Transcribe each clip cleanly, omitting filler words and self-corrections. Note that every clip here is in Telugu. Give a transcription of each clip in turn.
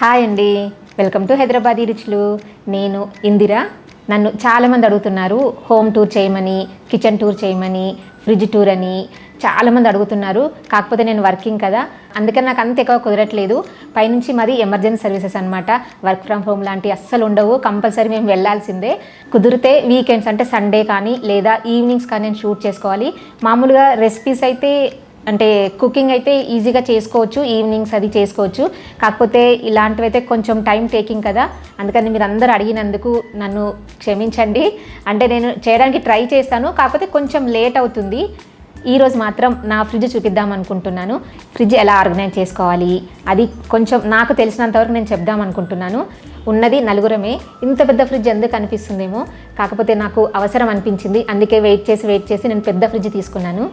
హాయ్ అండి, వెల్కమ్ టు హైదరాబాదీ రుచులు. నేను ఇందిర. నన్ను చాలామంది అడుగుతున్నారు హోమ్ టూర్ చేయమని, కిచెన్ టూర్ చేయమని, ఫ్రిడ్జ్ టూర్ అని చాలామంది అడుగుతున్నారు. కాకపోతే నేను వర్కింగ్ కదా, అందుకని నాకు అంత ఎక్కువ కుదరట్లేదు. పైనుంచి మరి ఎమర్జెన్సీ సర్వీసెస్ అనమాట. వర్క్ ఫ్రమ్ హోమ్ లాంటివి అస్సలు ఉండవు, కంపల్సరీ మేము వెళ్ళాల్సిందే. కుదిరితే వీకెండ్స్ అంటే సండే కానీ లేదా ఈవినింగ్స్ కానీ నేను షూట్ చేసుకోవాలి. మామూలుగా రెసిపీస్ అయితే అంటే కుకింగ్ అయితే ఈజీగా చేసుకోవచ్చు, ఈవినింగ్స్ అది చేసుకోవచ్చు. కాకపోతే ఇలాంటివి అయితే కొంచెం టైం టేకింగ్ కదా, అందుకని మీరు అందరూ అడిగినందుకు నన్ను క్షమించండి. అంటే నేను చేయడానికి ట్రై చేస్తాను, కాకపోతే కొంచెం లేట్ అవుతుంది. ఈరోజు మాత్రం నా ఫ్రిడ్జ్ చూపిద్దాం అనుకుంటున్నాను. ఫ్రిడ్జ్ ఎలా ఆర్గనైజ్ చేసుకోవాలి అది కొంచెం నాకు తెలిసినంతవరకు నేను చెప్దాం అనుకుంటున్నాను. ఉన్నది నలుగురమే, ఇంత పెద్ద ఫ్రిడ్జ్ ఎందుకు అనిపిస్తుందేమో, కాకపోతే నాకు అవసరం అనిపించింది. అందుకే వెయిట్ చేసి నేను పెద్ద ఫ్రిడ్జ్ తీసుకున్నాను.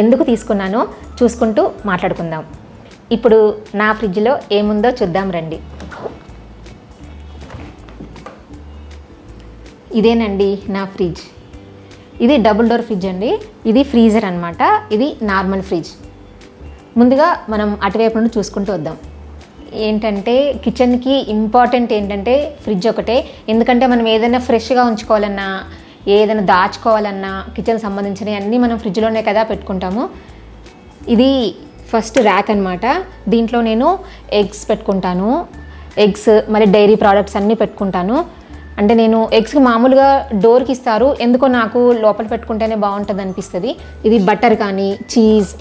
ఎందుకు తీసుకున్నానో చూసుకుంటూ మాట్లాడుకుందాం. ఇప్పుడు నా ఫ్రిడ్జ్లో ఏముందో చూద్దాం రండి. ఇదేనండి నా ఫ్రిడ్జ్. ఇది డబుల్ డోర్ ఫ్రిడ్జ్ అండి. ఇది ఫ్రీజర్ అనమాట, ఇది నార్మల్ ఫ్రిడ్జ్. ముందుగా మనం అటువైపు నుండి చూసుకుంటూ వద్దాం. ఏంటంటే కిచెన్కి ఇంపార్టెంట్ ఏంటంటే ఫ్రిడ్జ్ ఒకటే. ఎందుకంటే మనం ఏదైనా ఫ్రెష్గా ఉంచుకోవాలన్నా, ఏదైనా దాచుకోవాలన్నా కిచెన్ సంబంధించినవి అన్నీ మనం ఫ్రిడ్జ్లోనే కదా పెట్టుకుంటాము. ఇది ఫస్ట్ ర్యాక్ అనమాట. దీంట్లో నేను ఎగ్స్ పెట్టుకుంటాను, ఎగ్స్ మరి డైరీ ప్రోడక్ట్స్ అన్నీ పెట్టుకుంటాను. అంటే నేను ఎగ్స్కి మామూలుగా డోర్కి ఇస్తారు, ఎందుకో నాకు లోపల పెట్టుకుంటేనే బాగుంటుంది అనిపిస్తుంది. ఇది బటర్ కానీ చీజ్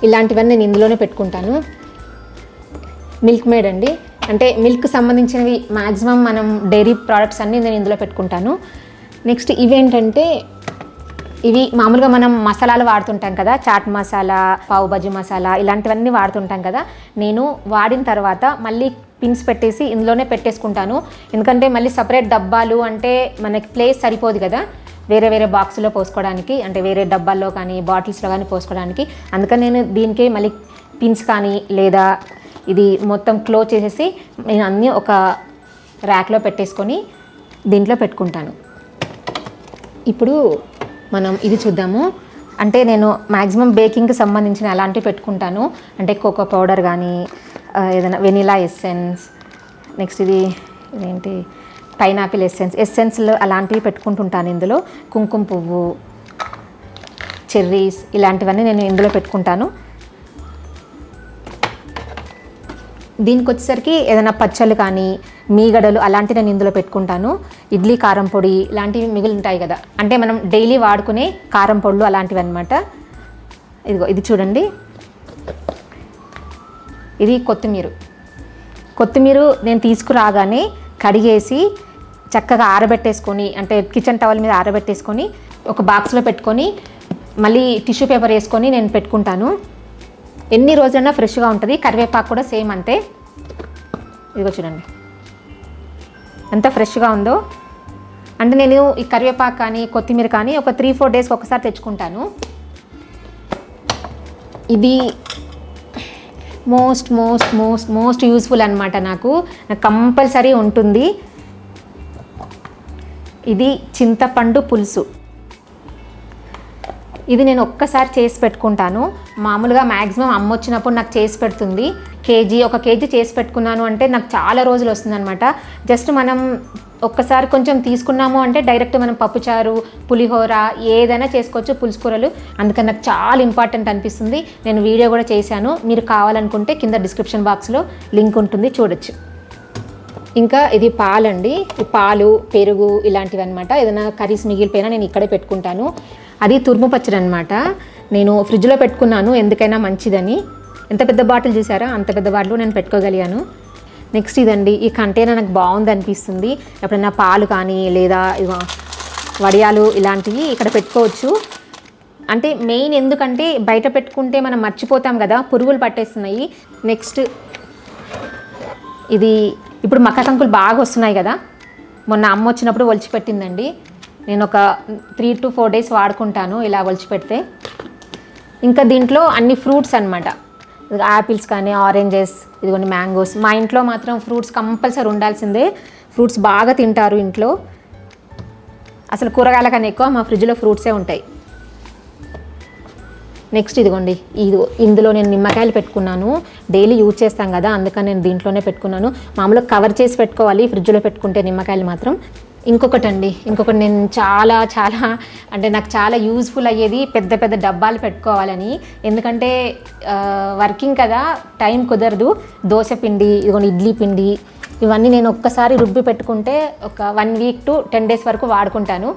ఇలాంటివన్నీ నేను ఇందులోనే పెట్టుకుంటాను. మిల్క్ మేడ్ అండి, అంటే మిల్క్ సంబంధించినవి మ్యాక్సిమం మనం డైరీ ప్రోడక్ట్స్ అన్నీ నేను ఇందులో పెట్టుకుంటాను. నెక్స్ట్ ఇవేంటంటే ఇవి మామూలుగా మనం మసాలాలు వాడుతుంటాం కదా, చాట్ మసాలా, పావు బజ్జీ మసాలా ఇలాంటివన్నీ వాడుతుంటాం కదా. నేను వాడిన తర్వాత మళ్ళీ పిన్స్ పెట్టేసి ఇందులోనే పెట్టేసుకుంటాను. ఎందుకంటే మళ్ళీ సపరేట్ డబ్బాలు అంటే మనకి ప్లేస్ సరిపోదు కదా వేరే వేరే బాక్స్లో పోసుకోవడానికి, అంటే వేరే డబ్బాల్లో కానీ బాటిల్స్లో కానీ పోసుకోవడానికి. అందుకని నేను దీనికి మళ్ళీ పిన్స్ కానీ లేదా ఇది మొత్తం క్లోజ్ చేసేసి నేను అన్నీ ఒక ర్యాక్లో పెట్టేసుకొని దీంట్లో పెట్టుకుంటాను. ఇప్పుడు మనం ఇది చూద్దాము. అంటే నేను మ్యాక్సిమం బేకింగ్కి సంబంధించిన అలాంటివి పెట్టుకుంటాను. అంటే కోకో పౌడర్ కానీ ఏదైనా వెనిలా ఎస్సెన్స్, నెక్స్ట్ ఇదేంటి పైనాపిల్ ఎస్సెన్స్లు అలాంటివి పెట్టుకుంటుంటాను. ఇందులో కుంకుమ పువ్వు, చెర్రీస్ ఇలాంటివన్నీ నేను ఇందులో పెట్టుకుంటాను. దీనికి వచ్చేసరికి ఏదైనా పచ్చళ్ళు కానీ మీగడలు అలాంటివి నేను ఇందులో పెట్టుకుంటాను. ఇడ్లీ కారం పొడి ఇలాంటివి మిగిలి ఉంటాయి కదా, అంటే మనం డైలీ వాడుకునే కారం పొడులు అలాంటివి అనమాట. ఇదిగో ఇది చూడండి, ఇది కొత్తిమీర నేను తీసుకురాగానే కడిగేసి చక్కగా ఆరబెట్టేసుకొని, అంటే కిచెన్ టవల్ మీద ఆరబెట్టేసుకొని ఒక బాక్స్లో పెట్టుకొని మళ్ళీ టిష్యూ పేపర్ వేసుకొని నేను పెట్టుకుంటాను. ఎన్ని రోజులైనా ఫ్రెష్గా ఉంటుంది. కరివేపాకు కూడా సేమ్ అంతే. ఇదిగో చూడండి ఎంత ఫ్రెష్గా ఉందో. అంటే నేను ఈ కరివేపాకు కానీ కొత్తిమీర కానీ ఒక 3-4 డేస్కి ఒకసారి తెచ్చుకుంటాను. ఇది most most most most useful అనమాట. నాకు కంపల్సరీ ఉంటుంది. ఇది చింతపండు పులుసు. ఇది నేను ఒక్కసారి చేసి పెట్టుకుంటాను. మామూలుగా మ్యాక్సిమం అమ్మ వచ్చినప్పుడు నాకు చేసి పెడుతుంది. ఒక కేజీ చేసి పెట్టుకున్నాను అంటే నాకు చాలా రోజులు వస్తుందన్నమాట. జస్ట్ మనం ఒక్కసారి కొంచెం తీసుకున్నాము అంటే డైరెక్ట్ మనం పప్పుచారు, పులిహోర ఏదైనా చేసుకోవచ్చు, పులుసు కూరలు. అందుకని నాకు చాలా ఇంపార్టెంట్ అనిపిస్తుంది. నేను వీడియో కూడా చేశాను, మీరు కావాలనుకుంటే కింద డిస్క్రిప్షన్ బాక్స్లో లింక్ ఉంటుంది, చూడొచ్చు. ఇంకా ఇది పాలండి. ఈ పాలు, పెరుగు ఇలాంటివి అనమాట. ఏదైనా కర్రీస్ మిగిలిపోయినా నేను ఇక్కడే పెట్టుకుంటాను. అది తురుము పచ్చడి అనమాట. నేను ఫ్రిడ్జ్లో పెట్టుకున్నాను ఎందుకైనా మంచిదని. ఎంత పెద్ద బాటిల్ చూసారా, అంత పెద్ద బాటిల్ నేను పెట్టుకోగలిగాను. నెక్స్ట్ ఇదండి, ఈ కంటైనర్ నాకు బాగుంది అనిపిస్తుంది. ఎప్పుడైనా పాలు కానీ లేదా వడియాలు ఇలాంటివి ఇక్కడ పెట్టుకోవచ్చు. అంటే మెయిన్ ఎందుకంటే బయట పెట్టుకుంటే మనం మర్చిపోతాం కదా, పురుగులు పట్టేస్తున్నాయి. నెక్స్ట్ ఇది ఇప్పుడు మక్క కంకులు బాగా వస్తున్నాయి కదా, మొన్న అమ్మ వచ్చినప్పుడు ఒలిచిపెట్టిందండి. నేను ఒక 3 to 4 డేస్ వాడుకుంటాను ఇలా ఒలిచిపెడితే. ఇంకా దీంట్లో అన్ని ఫ్రూట్స్ అనమాట, యాపిల్స్ కానీ ఆరెంజెస్, ఇదిగోండి మ్యాంగోస్. మా ఇంట్లో మాత్రం ఫ్రూట్స్ కంపల్సరీ ఉండాల్సిందే. ఫ్రూట్స్ బాగా తింటారు ఇంట్లో. అసలు కూరగాయల కన్నా ఎక్కువ మా ఫ్రిడ్జ్లో ఫ్రూట్సే ఉంటాయి. నెక్స్ట్ ఇదిగోండి, ఇందులో నేను నిమ్మకాయలు పెట్టుకున్నాను. డైలీ యూజ్ చేస్తాం కదా, అందుకని నేను దీంట్లోనే పెట్టుకున్నాను. మామూలుగా కవర్ చేసి పెట్టుకోవాలి ఫ్రిడ్జ్లో పెట్టుకుంటే నిమ్మకాయలు మాత్రం. ఇంకొకటి నేను చాలా అంటే నాకు చాలా యూజ్ఫుల్ అయ్యేది పెద్ద పెద్ద డబ్బాలు పెట్టుకోవాలని. ఎందుకంటే వర్కింగ్ కదా, టైం కుదరదు. దోశ పిండి, ఇదిగోండి ఇడ్లీ పిండి, ఇవన్నీ నేను ఒక్కసారి రుబ్బి పెట్టుకుంటే ఒక 1 వీక్ to 10 days వరకు వాడుకుంటాను.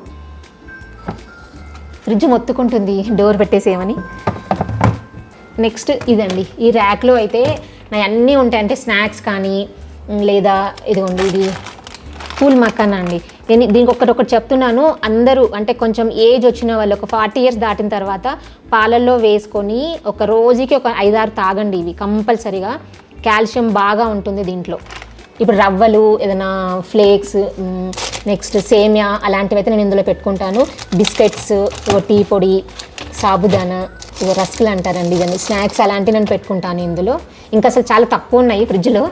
ఫ్రిడ్జ్ మొత్తుకుంటుంది డోర్ పెట్టేసేయమని. నెక్స్ట్ ఇదండి, ఈ ర్యాక్లో అయితే నా అన్నీ ఉంటాయి. అంటే స్నాక్స్ కానీ, లేదా ఇదిగోండి ఇది పూల్ మక్కన్ అండి. నేను దీనికి ఒకటి చెప్తున్నాను. అందరూ అంటే కొంచెం ఏజ్ వచ్చిన వాళ్ళు, ఒక 40 years దాటిన తర్వాత పాలల్లో వేసుకొని ఒక రోజుకి ఒక 5-6 తాగండి. ఇవి కంపల్సరీగా కాల్షియం బాగా ఉంటుంది దీంట్లో. ఇప్పుడు రవ్వలు, ఏదైనా ఫ్లేక్స్, నెక్స్ట్ సేమియా అలాంటివి అయితే నేను ఇందులో పెట్టుకుంటాను. బిస్కెట్స్, టీ పొడి, సాబుదానా, రస్కులు అంటారండి, ఇవన్నీ స్నాక్స్ అలాంటివి నేను పెట్టుకుంటాను ఇందులో. ఇంకా అసలు చాలా తక్కువ ఉన్నాయి ఫ్రిడ్జ్లో.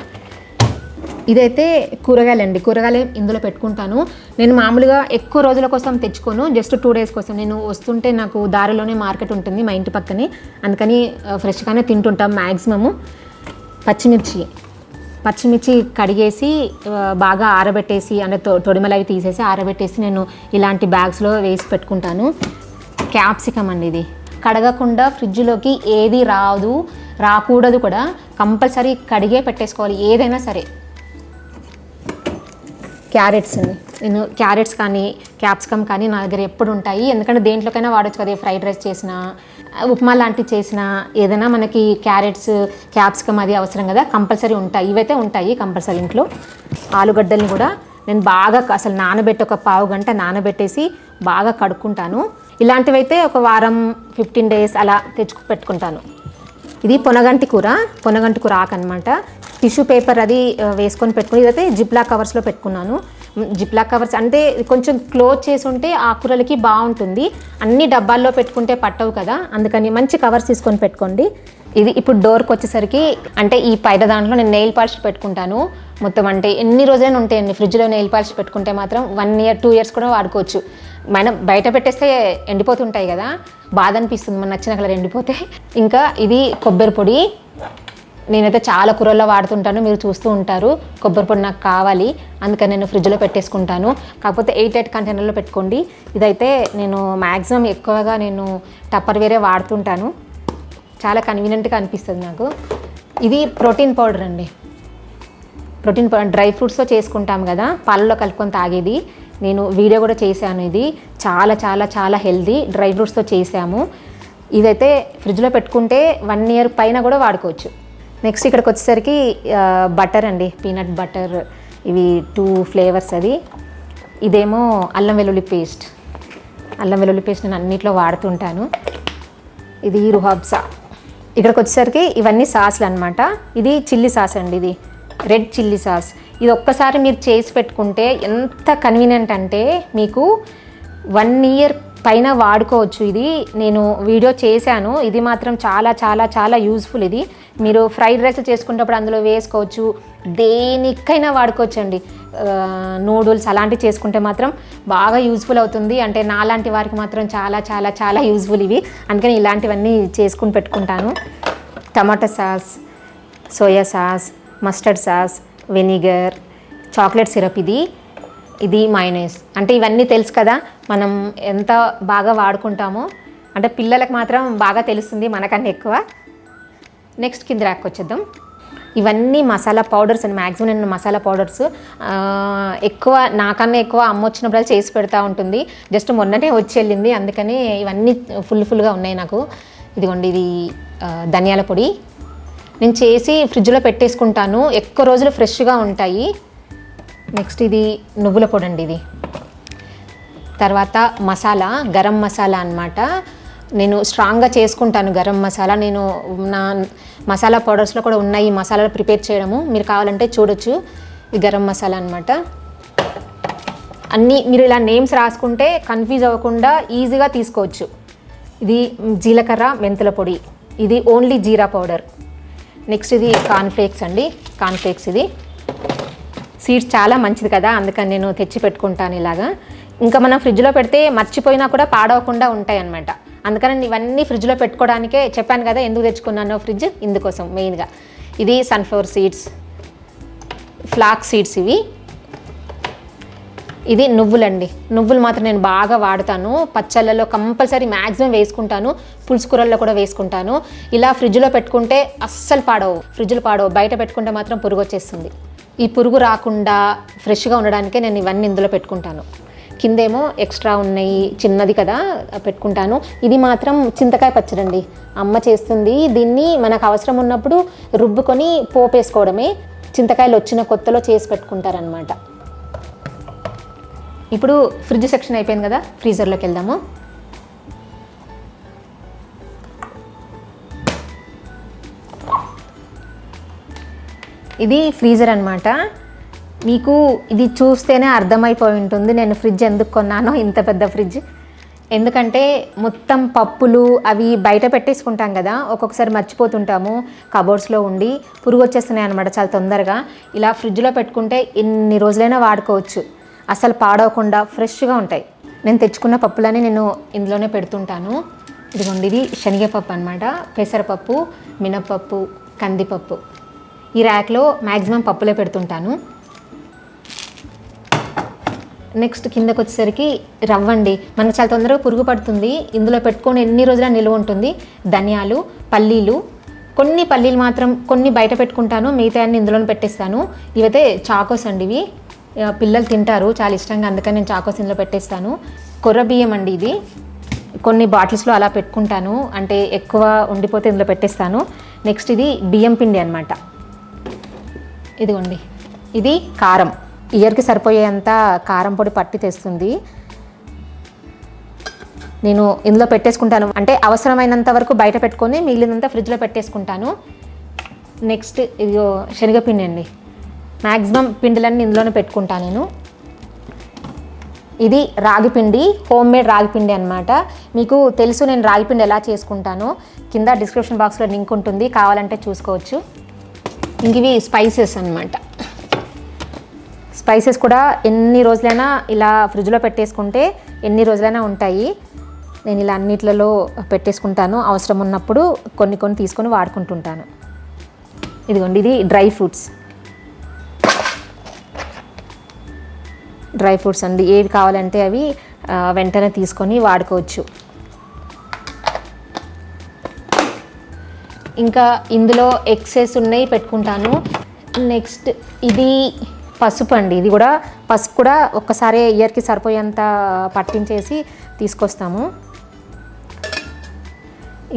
ఇదైతే కూరగాయలు ఇందులో పెట్టుకుంటాను. నేను మామూలుగా ఎక్కువ రోజుల కోసం తెచ్చుకోను, జస్ట్ 2 days కోసం. నేను వస్తుంటే నాకు దారిలోనే మార్కెట్ ఉంటుంది మా ఇంటి పక్కనే, అందుకని ఫ్రెష్గానే తింటుంటాం మ్యాక్సిమము. పచ్చిమిర్చి కడిగేసి బాగా ఆరబెట్టేసి, అంటే తొడిమలు అవి తీసేసి ఆరబెట్టేసి నేను ఇలాంటి బ్యాగ్స్లో వేసి పెట్టుకుంటాను. క్యాప్సికమ్ అండి, ఇది కడగకుండా ఫ్రిడ్జ్లోకి ఏది రాకూడదు కూడా, కంపల్సరీ కడిగే పెట్టేసుకోవాలి ఏదైనా సరే. క్యారెట్స్ అండి, నేను క్యారెట్స్ కానీ క్యాప్సికమ్ కానీ నా దగ్గర ఎప్పుడు ఉంటాయి. ఎందుకంటే దేంట్లోకైనా వాడచ్చు కదా, ఫ్రైడ్ రైస్ చేసినా, ఉప్మా లాంటివి చేసినా, ఏదైనా మనకి క్యారెట్స్ క్యాప్సికమ్ అది అవసరం కదా, కంపల్సరీ ఉంటాయి. ఇవైతే ఉంటాయి కంపల్సరీ ఇంట్లో. ఆలుగడ్డల్ని కూడా నేను బాగా అసలు నానబెట్టి ఒక 1/2 గంట నానబెట్టేసి బాగా కడుక్కుంటాను. ఇలాంటివైతే ఒక వారం 15 days అలా పెట్టుకుంటాను. ఇది పొనగంటి కూర ఆకనమాట. టిష్యూ పేపర్ అది వేసుకొని పెట్టుకుని, ఇదైతే జిప్లా కవర్స్లో పెట్టుకున్నాను. జిప్లా కవర్స్ అంటే కొంచెం క్లోజ్ చేసి ఉంటే ఆకుకూరలకి బాగుంటుంది. అన్ని డబ్బాల్లో పెట్టుకుంటే పట్టవు కదా, అందుకని మంచి కవర్స్ తీసుకొని పెట్టుకోండి. ఇది ఇప్పుడు డోర్కి వచ్చేసరికి, అంటే ఈ పైన దాంట్లో నేను నెయిల్ పాలిష్ పెట్టుకుంటాను. మొత్తం అంటే ఎన్ని రోజులైనా ఉంటాయండి ఫ్రిడ్జ్లో. నెయిల్ పాలిష్ పెట్టుకుంటే మాత్రం 1 year 2 years కూడా వాడుకోవచ్చు. మనం బయట పెట్టేస్తే ఎండిపోతుంటాయి కదా, బాధ అనిపిస్తుంది మన నచ్చిన కలర్ ఎండిపోతే. ఇంకా ఇది కొబ్బరి పొడి, నేనైతే చాలా కూరల్లో వాడుతుంటాను, మీరు చూస్తూ ఉంటారు. కొబ్బరి పొడి నాకు కావాలి, అందుకని నేను ఫ్రిడ్జ్లో పెట్టేసుకుంటాను. కాకపోతే 8 కంటైనర్లో పెట్టుకోండి. ఇదైతే నేను మ్యాక్సిమం ఎక్కువగా నేను టప్పర్వేరే వాడుతుంటాను, చాలా కన్వీనియంట్గా అనిపిస్తుంది నాకు. ఇది ప్రోటీన్ పౌడర్ అండి. ప్రోటీన్ పౌడర్ డ్రై ఫ్రూట్స్తో చేసుకుంటాం కదా, పాలలో కలుపుకొని తాగేది. నేను వీడియో కూడా చేశాను. ఇది చాలా చాలా చాలా హెల్దీ, డ్రై ఫ్రూట్స్తో చేసాము. ఇదైతే ఫ్రిడ్జ్లో పెట్టుకుంటే 1 year పైన కూడా వాడుకోవచ్చు. నెక్స్ట్ ఇక్కడికి వచ్చేసరికి బటర్ అండి, పీనట్ బటర్. ఇవి 2 flavors అది. ఇదేమో అల్లం వెల్లుల్లి పేస్ట్ నేను అన్నిట్లో వాడుతుంటాను. ఇది రుహబ్సా. ఇక్కడికి వచ్చేసరికి ఇవన్నీ సాస్లు అనమాట. ఇది చిల్లీ సాస్ అండి, ఇది రెడ్ చిల్లీ సాస్. ఇది ఒక్కసారి మీరు చేసి పెట్టుకుంటే ఎంత కన్వీనియంట్ అంటే మీకు 1 year పైన వాడుకోవచ్చు. ఇది నేను వీడియో చేశాను. ఇది మాత్రం చాలా చాలా చాలా యూజ్ఫుల్. ఇది మీరు ఫ్రైడ్ రైస్ చేసుకునేటప్పుడు అందులో వేసుకోవచ్చు, దేనికైనా వాడుకోవచ్చు అండి. నూడిల్స్ అలాంటివి చేసుకుంటే మాత్రం బాగా యూజ్ఫుల్ అవుతుంది. అంటే నాలాంటి వారికి మాత్రం చాలా చాలా చాలా యూజ్ఫుల్ ఇవి, అందుకని ఇలాంటివన్నీ చేసుకుని పెట్టుకుంటాను. టమాటా sauce, soya sauce, mustard sauce, vinegar, chocolate syrup, ఇది మైనస్. అంటే ఇవన్నీ తెలుసు కదా, మనం ఎంత బాగా వాడుకుంటామో. అంటే పిల్లలకు మాత్రం బాగా తెలుస్తుంది మనకన్నా ఎక్కువ. నెక్స్ట్ కింద ర్యాక్ వచ్చేద్దాం. ఇవన్నీ మసాలా పౌడర్స్ అండి. మ్యాక్సిమం నేను మసాలా పౌడర్స్ ఎక్కువ, నాకన్నా ఎక్కువ అమ్మ వచ్చినప్పుడు చేసి పెడతా ఉంటుంది. జస్ట్ మొన్ననే వచ్చి వెళ్ళింది, అందుకని ఇవన్నీ ఫుల్గా ఉన్నాయి నాకు. ఇదిగోండి, ఇది ధనియాల పొడి. నేను చేసి ఫ్రిడ్జ్లో పెట్టేసుకుంటాను, ఎక్కువ రోజులు ఫ్రెష్గా ఉంటాయి. నెక్స్ట్ ఇది నువ్వుల పొడి అండి. ఇది తర్వాత మసాలా, గరం మసాలా అన్నమాట. నేను స్ట్రాంగ్గా చేసుకుంటాను గరం మసాలా. నేను నా మసాలా పౌడర్స్లో కూడా ఉన్నాయి ఈ మసాలాలు ప్రిపేర్ చేయడము, మీరు కావాలంటే చూడొచ్చు. ఇది గరం మసాలా అన్నమాట. అన్నీ మీరు ఇలా నేమ్స్ రాసుకుంటే కన్ఫ్యూజ్ అవ్వకుండా ఈజీగా తీసుకోవచ్చు. ఇది జీలకర్ర మెంతుల పొడి, ఇది ఓన్లీ జీరా పౌడర్. నెక్స్ట్ ఇది కార్న్ఫ్లేక్స్ అండి, కార్న్ఫ్లేక్స్. ఇది సీడ్స్ చాలా మంచిది కదా, అందుకని నేను తెచ్చి పెట్టుకుంటాను ఇలాగా. ఇంకా మనం ఫ్రిడ్జ్లో పెడితే మర్చిపోయినా కూడా పాడవకుండా ఉంటాయి అన్నమాట. అందుకని ఇవన్నీ ఫ్రిడ్జ్లో పెట్టుకోవడానికే చెప్పాను కదా ఎందుకు తెచ్చుకున్నానో ఫ్రిడ్జ్ ఇందుకోసం మెయిన్గా. ఇది సన్ఫ్లవర్ సీడ్స్, ఫ్లాక్స్ సీడ్స్ ఇవి. ఇది నువ్వులండి. నువ్వులు మాత్రం నేను బాగా వాడతాను, పచ్చళ్ళలో కంపల్సరీ మ్యాక్సిమం వేసుకుంటాను, పులుసు కూరల్లో కూడా వేసుకుంటాను. ఇలా ఫ్రిడ్జ్లో పెట్టుకుంటే అస్సలు పాడవు, ఫ్రిడ్జ్లో పాడవు. బయట పెట్టుకుంటే మాత్రం పురుగు వచ్చేస్తుంది. ఈ పురుగు రాకుండా ఫ్రెష్గా ఉండడానికే నేను ఇవన్నీ ఇందులో పెట్టుకుంటాను. కిందేమో ఎక్స్ట్రా ఉన్నాయి, చిన్నది కదా పెట్టుకుంటాను. ఇది మాత్రం చింతకాయ పచ్చడండి, అమ్మ చేస్తుంది. దీన్ని మనకు అవసరం ఉన్నప్పుడు రుబ్బుకొని పోపేసుకోవడమే. చింతకాయలు వచ్చిన కొత్తలో చేసి పెట్టుకుంటారనమాట. ఇప్పుడు ఫ్రిడ్జ్ సెక్షన్ అయిపోయింది కదా, ఫ్రీజర్లోకి వెళ్దాము. ఇది ఫ్రీజర్ అనమాట. మీకు ఇది చూస్తేనే అర్థమైపోయి ఉంటుంది నేను ఫ్రిడ్జ్ ఎందుకు కొన్నానో, ఇంత పెద్ద ఫ్రిడ్జ్. ఎందుకంటే మొత్తం పప్పులు అవి బయట పెట్టేసుకుంటాం కదా, ఒక్కొక్కసారి మర్చిపోతుంటాము కబోర్డ్స్లో ఉండి, పురుగు వచ్చేస్తున్నాయి అనమాట చాలా తొందరగా. ఇలా ఫ్రిడ్జ్లో పెట్టుకుంటే ఎన్ని రోజులైనా వాడుకోవచ్చు, అసలు పాడవకుండా ఫ్రెష్గా ఉంటాయి. నేను తెచ్చుకున్న పప్పులని నేను ఇందులోనే పెడుతుంటాను. ఇదిగోండి, ఇది శనగపప్పు అనమాట, పెసరపప్పు, మినప్పప్పు, కందిపప్పు. ఈ ర్యాక్లో మ్యాక్సిమం పప్పులే పెడుతుంటాను. నెక్స్ట్ కిందకు వచ్చేసరికి రవ్వండి, మనకు చాలా తొందరగా పురుగు పడుతుంది, ఇందులో పెట్టుకొని ఎన్ని రోజుల నిల్వ ఉంటుంది. ధనియాలు, పల్లీలు, కొన్ని పల్లీలు మాత్రం కొన్ని బయట పెట్టుకుంటాను, మిగతా అన్ని ఇందులోనే పెట్టేస్తాను. ఇవైతే చాకోస్ అండి, ఇవి పిల్లలు తింటారు చాలా ఇష్టంగా, అందుకని నేను చాకోస్ ఇందులో పెట్టేస్తాను. కొర్ర బియ్యం అండి, ఇది కొన్ని బాటిల్స్లో అలా పెట్టుకుంటాను, అంటే ఎక్కువ ఉండిపోతే ఇందులో పెట్టేస్తాను. నెక్స్ట్ ఇది బియ్యం పిండి అనమాట. ఇదిగోండి, ఇది కారం, ఇయర్కి సరిపోయేంత కారం పొడి పట్టి తెస్తుంది. నేను ఇందులో పెట్టేసుకుంటాను, అంటే అవసరమైనంత వరకు బయట పెట్టుకొని మిగిలినంత ఫ్రిడ్జ్లో పెట్టేసుకుంటాను. నెక్స్ట్ ఇదిగో శనగపిండి అండి, మ్యాక్సిమం పిండిలన్నీ ఇందులోనే పెట్టుకుంటాను నేను. ఇది రాగిపిండి, హోమ్ మేడ్ రాగిపిండి అనమాట. మీకు తెలుసు నేను రాగిపిండి ఎలా చేసుకుంటానో, కింద డిస్క్రిప్షన్ బాక్స్లో లింక్ ఉంటుంది, కావాలంటే చూసుకోవచ్చు. ఇంక ఇవి స్పైసెస్ అనమాట. స్పైసెస్ కూడా ఎన్ని రోజులైనా ఇలా ఫ్రిడ్జ్లో పెట్టేసుకుంటే ఎన్ని రోజులైనా ఉంటాయి. నేను ఇలా అన్నిట్లలో పెట్టేసుకుంటాను, అవసరం ఉన్నప్పుడు కొన్ని కొన్ని తీసుకొని వాడుకుంటుంటాను. ఇదిగోండి, ఇది డ్రై ఫ్రూట్స్. డ్రై ఫ్రూట్స్ అండి, ఏవి కావాలంటే అవి వెంటనే తీసుకొని వాడుకోవచ్చు. ఇంకా ఇందులో ఎక్సెస్ ఉన్నాయి పెట్టుకుంటాను. నెక్స్ట్ ఇది పసుపు అండి, ఇది కూడా పసుపు కూడా ఒక్కసారి ఇయర్కి సరిపోయేంత పట్టించేసి తీసుకొస్తాము.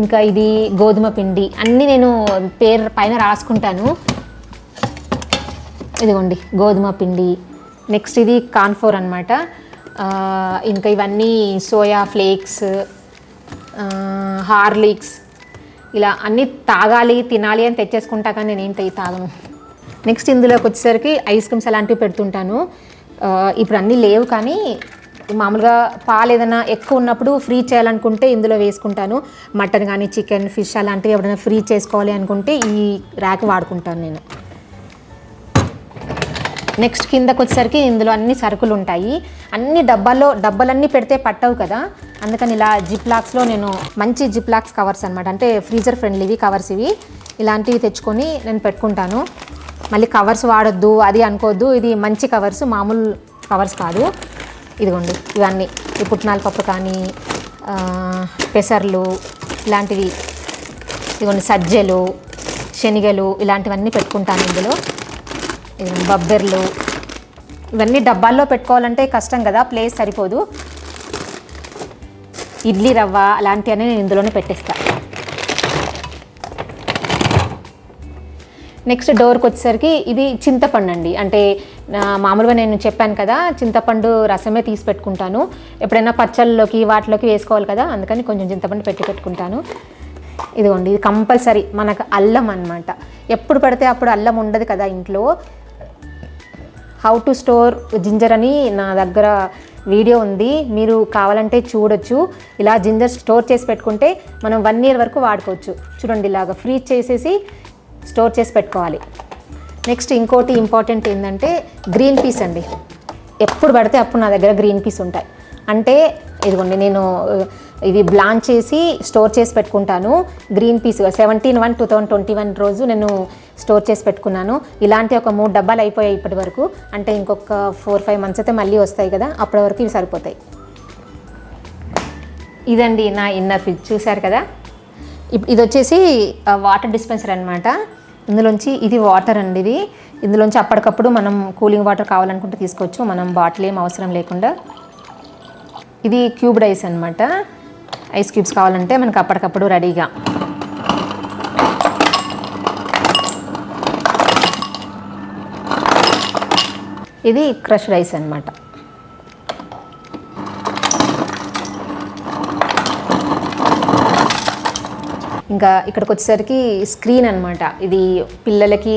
ఇంకా ఇది గోధుమ పిండి, అన్నీ నేను పేరు పైన రాసుకుంటాను. ఇదిగోండి గోధుమ పిండి. నెక్స్ట్ ఇది కార్న్ఫ్లోర్ అనమాట. ఇంకా ఇవన్నీ సోయా ఫ్లేక్స్, హార్లిక్స్, ఇలా అన్నీ తాగాలి తినాలి అని తెచ్చేసుకుంటా, కానీ నేనేం తాగను. నెక్స్ట్ ఇందులోకి వచ్చేసరికి ఐస్ క్రీమ్స్ అలాంటివి పెడుతుంటాను. ఇప్పుడు అన్నీ లేవు, కానీ మామూలుగా పాలు ఏదైనా ఎక్కువ ఉన్నప్పుడు ఫ్రీ చేయాలనుకుంటే ఇందులో వేసుకుంటాను. మటన్ కానీ చికెన్, ఫిష్ అలాంటివి ఎవరైనా ఫ్రీ చేసుకోవాలి అనుకుంటే ఈ ర్యాక్ వాడుకుంటాను నేను. నెక్స్ట్ కిందకు వచ్చేసరికి ఇందులో అన్ని సరుకులు ఉంటాయి. అన్ని డబ్బాలన్నీ పెడితే పట్టవు కదా, అందుకని ఇలా జిప్ లాక్స్లో నేను మంచి జిప్ లాక్స్ కవర్స్ అనమాట, అంటే ఫ్రీజర్ ఫ్రెండ్లీవి కవర్స్ ఇవి, ఇలాంటివి తెచ్చుకొని నేను పెట్టుకుంటాను. మళ్ళీ కవర్స్ వాడొద్దు అది అనుకోవద్దు, ఇది మంచి కవర్స్, మామూలు కవర్స్ కాదు. ఇదిగోండి ఇవన్నీ, ఈ పుట్నాల పప్పు కానీ పెసర్లు ఇలాంటివి, ఇదిగోండి సజ్జలు, శనగలు ఇలాంటివన్నీ పెట్టుకుంటాను ఇందులో. బబ్బెర్లు, ఇవన్నీ డబ్బాల్లో పెట్టుకోవాలంటే కష్టం కదా, ప్లేస్ సరిపోదు. ఇడ్లీ రవ్వ అలాంటివన్నీ నేను ఇందులోనే పెట్టేస్తాను. నెక్స్ట్ డోర్కి వచ్చేసరికి ఇది చింతపండు అండి, అంటే మామూలుగా నేను చెప్పాను కదా చింతపండు రసమే తీసి పెట్టుకుంటాను, ఎప్పుడైనా పచ్చళ్ళలోకి వాటిలోకి వేసుకోవాలి కదా, అందుకని కొంచెం చింతపండు పెట్టుకుంటాను. ఇదిగోండి, ఇది కంపల్సరీ మనకు అల్లం అనమాట. ఎప్పుడు పడితే అప్పుడు అల్లం ఉండదు కదా ఇంట్లో. హౌ టు స్టోర్ జింజర్ అని నా దగ్గర వీడియో ఉంది, మీరు కావాలంటే చూడొచ్చు. ఇలా జింజర్ స్టోర్ చేసి పెట్టుకుంటే మనం 1 year వరకు వాడుకోవచ్చు. చూడండి, ఇలాగ ఫ్రీజ్ చేసేసి స్టోర్ చేసి పెట్టుకోవాలి. నెక్స్ట్ ఇంకోటి ఇంపార్టెంట్ ఏంటంటే గ్రీన్ పీస్ అండి. ఎప్పుడు పడితే అప్పుడు నా దగ్గర గ్రీన్ పీస్ ఉంటాయి. అంటే ఇదిగోండి, నేను ఇది బ్లాంచ్ చేసి స్టోర్ చేసి పెట్టుకుంటాను. గ్రీన్ పీస్ 17/1/2021 రోజు నేను స్టోర్ చేసి పెట్టుకున్నాను. ఇలాంటి ఒక 3 డబ్బాలు అయిపోయాయి ఇప్పటి వరకు. అంటే ఇంకొక 4-5 మంత్స్ అయితే మళ్ళీ వస్తాయి కదా, అప్పటి వరకు ఇవి సరిపోతాయి. ఇదండి నా ఇన్నర్ ఫ్రిడ్జ్, చూసారు కదా. ఇది వచ్చేసి వాటర్ డిస్పెన్సర్ అనమాట. ఇందులోంచి ఇది వాటర్ అండి. ఇందులోంచి అప్పటికప్పుడు మనం కూలింగ్ వాటర్ కావాలనుకుంటే తీసుకోవచ్చు, మనం బాటిల్ ఏం అవసరం లేకుండా. ఇది క్యూబ్డ్ ఐస్ అనమాట. ఐస్ క్యూబ్స్ కావాలంటే మనకు అప్పటికప్పుడు రెడీగా. ఇది క్రష్డ్ ఐస్ అనమాట. ఇంకా ఇక్కడికి వచ్చేసరికి స్క్రీన్ అనమాట. ఇది పిల్లలకి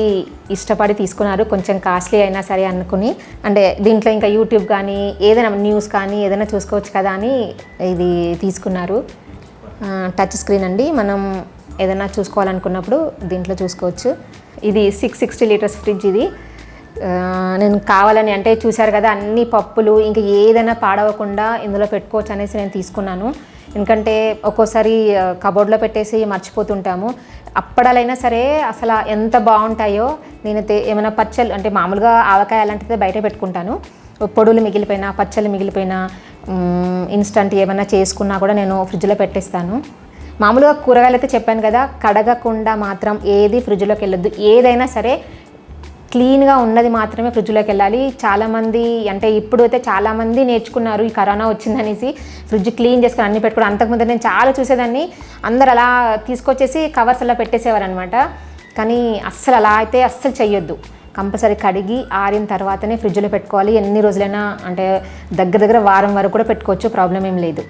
ఇష్టపడి తీసుకున్నారు, కొంచెం కాస్ట్లీ అయినా సరే అనుకుని. అంటే దీంట్లో ఇంకా యూట్యూబ్ కానీ ఏదైనా న్యూస్ కానీ ఏదైనా చూసుకోవచ్చు కదా అని ఇది తీసుకున్నారు. టచ్ స్క్రీన్ అండి, మనం ఏదైనా చూసుకోవాలనుకున్నప్పుడు దీంట్లో చూసుకోవచ్చు. ఇది 660 లీటర్స్ ఫ్రిడ్జ్. ఇది నేను కావాలని, అంటే చూశారు కదా అన్ని పప్పులు ఇంకా ఏదైనా పాడవకుండా ఇందులో పెట్టుకోవచ్చు అనేసి నేను తీసుకున్నాను. ఎందుకంటే ఒక్కోసారి కబోర్డ్లో పెట్టేసి మర్చిపోతుంటాము. అప్పడాలైనా సరే అసలు ఎంత బాగుంటాయో. నేనైతే ఏమైనా పచ్చళ్ళు, అంటే మామూలుగా ఆవకాయ అలాంటిది బయట పెట్టుకుంటాను. పొడులు మిగిలిపోయినా, పచ్చళ్ళు మిగిలిపోయినా, ఇన్స్టంట్ ఏమైనా చేసుకున్నా కూడా నేను ఫ్రిడ్జ్లో పెట్టేస్తాను. మామూలుగా కూరగాయలు అయితే చెప్పాను కదా, కడగకుండా మాత్రం ఏది ఫ్రిడ్జ్లోకి వెళ్ళొద్దు. ఏదైనా సరే క్లీన్గా ఉన్నది మాత్రమే ఫ్రిడ్జ్లోకి వెళ్ళాలి. చాలామంది, అంటే ఇప్పుడు అయితే చాలామంది నేర్చుకున్నారు ఈ కరోనా వచ్చిందనేసి ఫ్రిడ్జ్ క్లీన్ చేసుకుని అన్నీ పెట్టుకోవడం. అంతకుముందు నేను చాలా చూసేదాన్ని, అందరు అలా తీసుకొచ్చేసి కవర్స్ అలా పెట్టేసేవారు అనమాట. కానీ అస్సలు అలా అయితే అస్సలు చెయ్యొద్దు. కంపల్సరీ కడిగి ఆరిన తర్వాతనే ఫ్రిడ్జ్లో పెట్టుకోవాలి. ఎన్ని రోజులైనా, అంటే దగ్గర వారం వరకు కూడా పెట్టుకోవచ్చు, ప్రాబ్లం ఏం లేదు.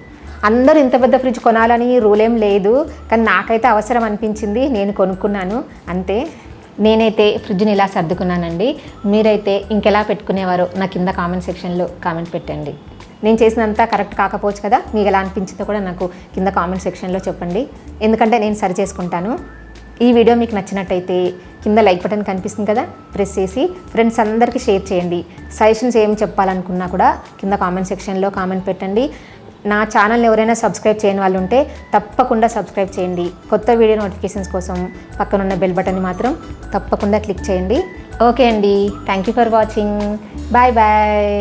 అందరూ ఇంత పెద్ద ఫ్రిడ్జ్ కొనాలని రూల్ ఏం లేదు, కానీ నాకైతే అవసరం అనిపించింది, నేను కొనుక్కున్నాను అంతే. నేనైతే ఫ్రిడ్జ్ని ఇలా సర్దుకున్నానండి. మీరైతే ఇంకెలా పెట్టుకునేవారో నా కింద కామెంట్ సెక్షన్లో కామెంట్ పెట్టండి. నేను చేసినంత కరెక్ట్ కాకపోవచ్చు కదా, మీకు ఎలా అనిపించిందో కూడా నాకు కింద కామెంట్ సెక్షన్లో చెప్పండి, ఎందుకంటే నేను సరి చేసుకుంటాను. ఈ వీడియో మీకు నచ్చినట్టయితే కింద లైక్ బటన్ కనిపిస్తుంది కదా, ప్రెస్ చేసి ఫ్రెండ్స్ అందరికీ షేర్ చేయండి. సజెషన్స్ ఏం చెప్పాలనుకున్నా కూడా కింద కామెంట్ సెక్షన్లో కామెంట్ పెట్టండి. నా ఛానల్ని ఎవరైనా సబ్స్క్రైబ్ చేయని వాళ్ళు ఉంటే తప్పకుండా సబ్స్క్రైబ్ చేయండి. కొత్త వీడియో నోటిఫికేషన్స్ కోసం పక్కనున్న బెల్ బటన్ని మాత్రం తప్పకుండా క్లిక్ చేయండి. ఓకే అండి, thank you for watching. Bye bye.